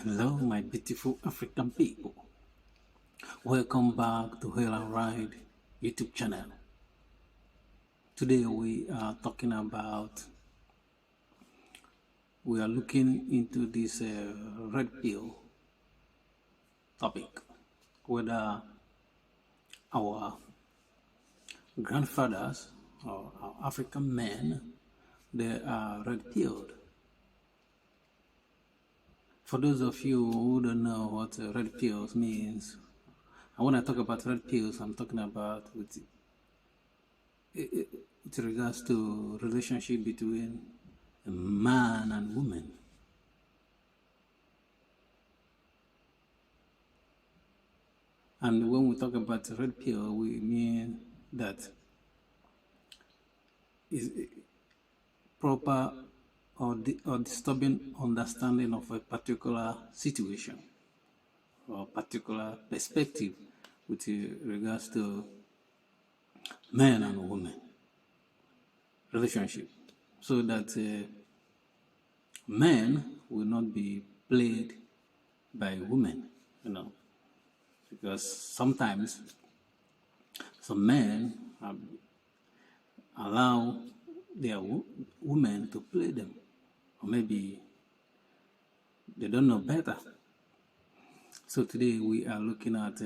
Hello, my beautiful African people. Welcome back to Hail and Ride YouTube channel. Today we are looking into this red pill topic, whether our grandfathers or our African men, they are red pilled. For those of you who don't know what red pills means, and when I talk about red pills, I'm talking about with regards to relationship between a man and woman. And when we talk about red pill, we mean that is proper or disturbing understanding of a particular situation or particular perspective with regards to man and woman relationship, so that men will not be played by women, because sometimes some men allow their women to play them, or maybe they don't know better. So today we are looking at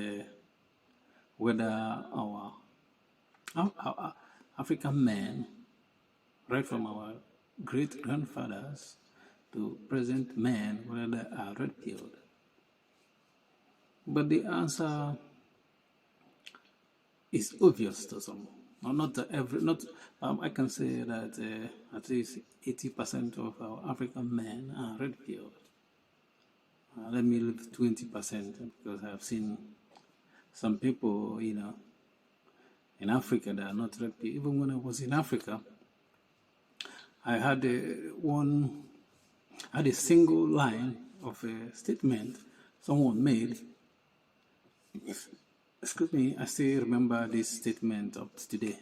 whether our African men, right from our great grandfathers to present men, whether they are red pilled. But the answer is obvious to some. I can say that at least 80% of our African men are red pilled. Let me leave 20%, because I've seen some people, in Africa that are not red pilled. Even when I was in Africa, I had a single line of a statement someone made. Excuse me, I still remember this statement up to today.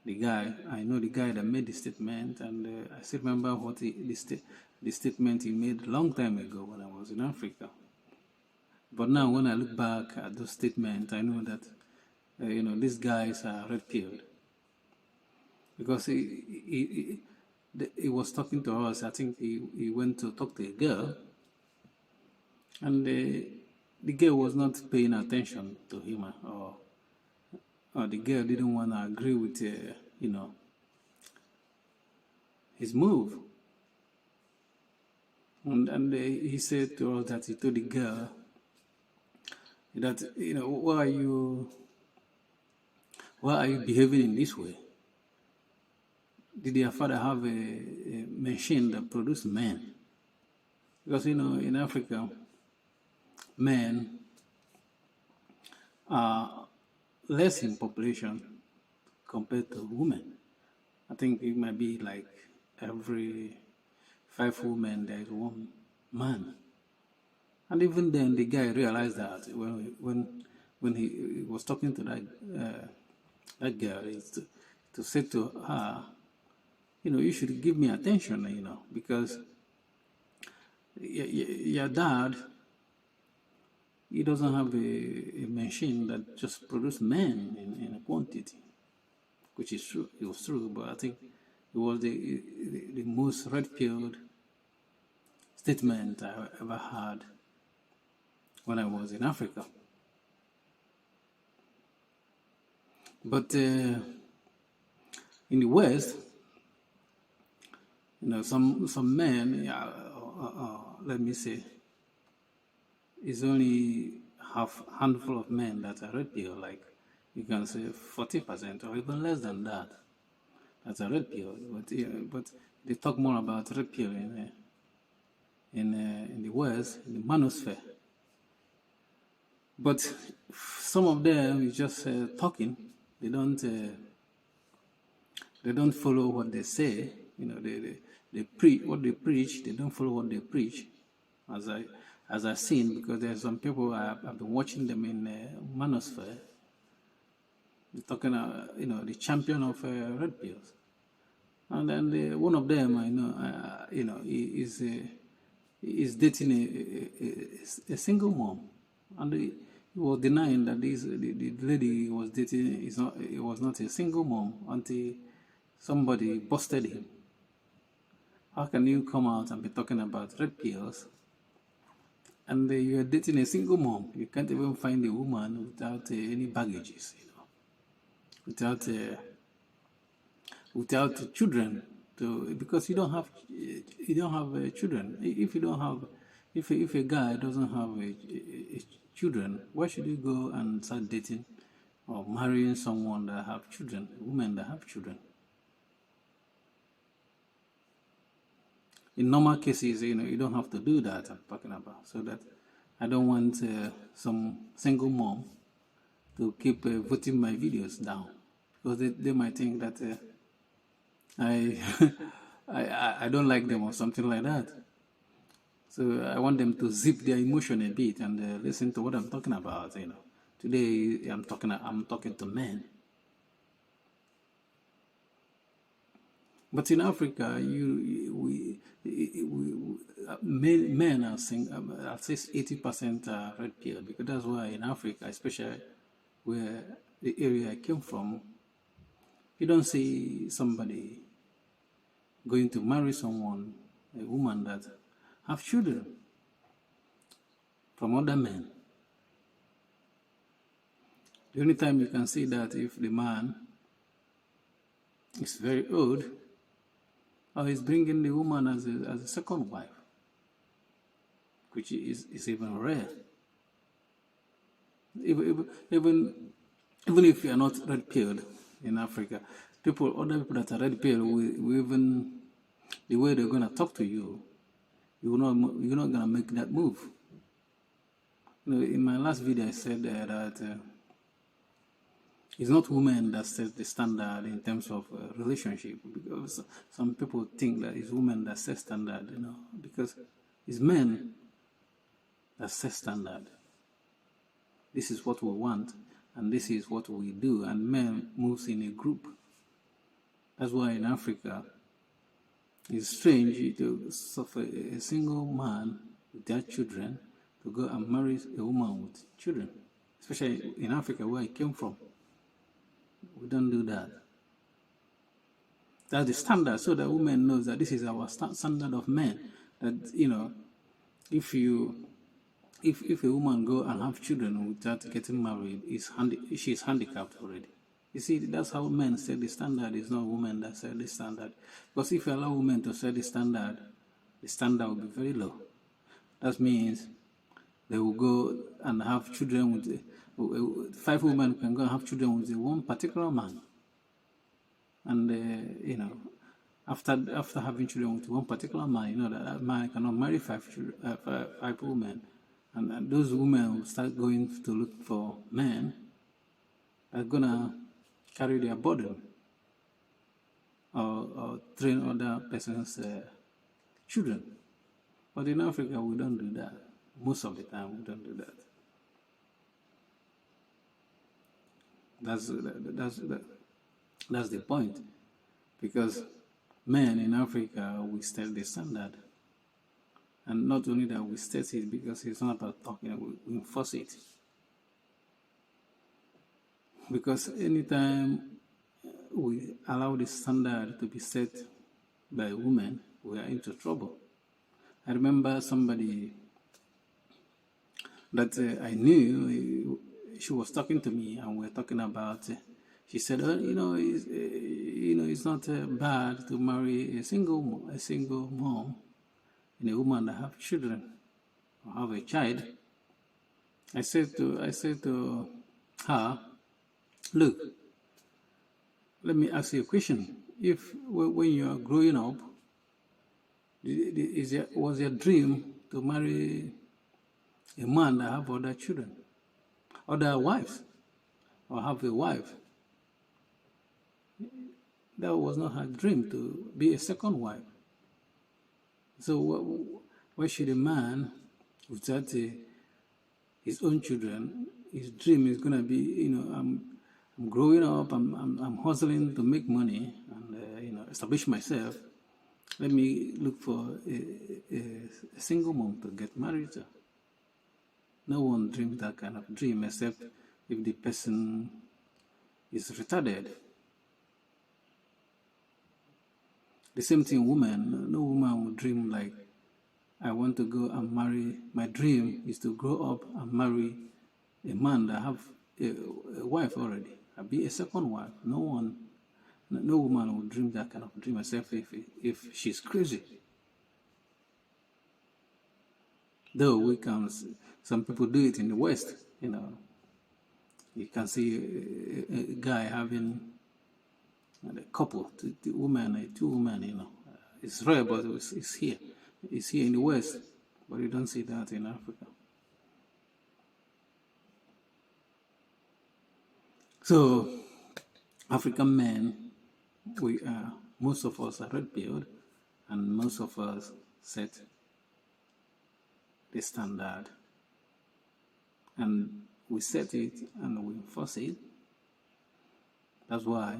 I know the guy that made the statement, and I still remember what the statement he made a long time ago when I was in Africa. But now when I look back at those statements, I know that, these guys are red pilled. Because he was talking to us. I think he went to talk to a girl, and the girl was not paying attention to him, or the girl didn't want to agree with his move. And he said to us that he told the girl that, why are you behaving in this way? Did your father have a machine that produced men? Because in Africa, men are less in population compared to women. I think it might be like every 5 women there is 1 man. And even then, the guy realized that when he was talking to that girl, to say to her, you should give me attention, because your dad, he doesn't have a machine that just produces men in a quantity, which is true. It was true, but I think it was the most red-pilled statement I ever heard when I was in Africa. But in the West, some men, let me say, it's only handful of men that are red pill, like you can say 40% or even less than that. That's a red pill, but they talk more about red pill in the West, in the manosphere. But some of them is just talking. They don't follow what they say. They preach what they preach. They don't follow what they preach, as I've seen, because there's some people I've been watching them in manosphere. They're talking, the champion of red pills, and then one of them, he is is dating a single mom, and he was denying that the lady he was dating was not a single mom until somebody busted him. How can you come out and be talking about red pills and you are dating a single mom? You can't even find a woman without any baggages, without children, because you don't have children. If a guy doesn't have children, why should you go and start dating or marrying someone that have children, women that have children? In normal cases, you don't have to do that. I'm talking about, so that I don't want some single mom to keep voting my videos down, because they might think that I I don't like them or something like that. So I want them to zip their emotion a bit and listen to what I'm talking about. Today I'm talking to men. But in Africa, men are saying at least 80% are red pill, because that's why in Africa, especially where the area I came from, you don't see somebody going to marry someone, a woman that have children from other men. The only time you can see that if the man is very old, or he's bringing the woman as a second wife, which is even rare. Even if you are not red pilled in Africa, other people that are red pilled will even, the way they're gonna talk to you, you're not gonna make that move. In my last video, I said that it's not women that set the standard in terms of relationship, because some people think that it's women that set standard, because it's men that set standard. This is what we want, and this is what we do, and men moves in a group. That's why in Africa, it's strange to suffer a single man with their children to go and marry a woman with children, especially in Africa where I came from. We don't do that. That's the standard, so that women knows that this is our standard of men. That if a woman go and have children without getting married, she's handicapped already. You see, that's how men set the standard. It's not women that set the standard. Because if you allow women to set the standard will be very low. That means they will go and have children with 5 women can go and have children with one particular man, and after having children with one particular man, that man cannot marry 5 women, and those women will start going to look for men that are gonna carry their burden or train other person's children. But in Africa, we don't do that. Most of the time, we don't do that. That's the point, because men in Africa, we set the standard, and not only that, we set it because it's not about talking, we enforce it. Because anytime we allow the standard to be set by women, we are into trouble. I remember somebody that I knew. She was talking to me, and we were talking about. She said, it's not bad to marry a single mom and a woman that have children or have a child. I said to her, look, let me ask you a question. If when you are growing up, was your dream to marry a man that have other children? Other wives, or have a wife? That was not her dream, to be a second wife. So why should a man without his own children, his dream is gonna be, I'm growing up, I'm hustling to make money and establish myself. Let me look for a single mom to get married to. No one dreams that kind of dream except if the person is retarded. The same thing, woman. No woman would dream like, I want to go and marry. My dream is to grow up and marry a man that have a wife already. I'll be a second wife. No woman would dream that kind of dream except if she's crazy. Though some people do it in the West. You can see a guy having a couple, two women. It's rare, but it's here. It's here in the West, but you don't see that in Africa. So, African men, most of us are red-pilled, and most of us set the standard, and we set it and we enforce it. That's why,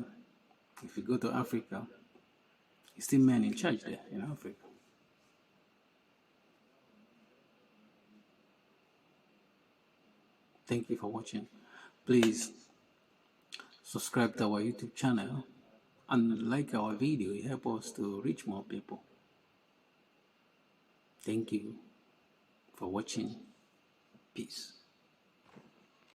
if you go to Africa, it's still men in charge there in Africa. Thank you for watching. Please subscribe to our YouTube channel and like our video. It helps us to reach more people. Thank you for watching. Peace.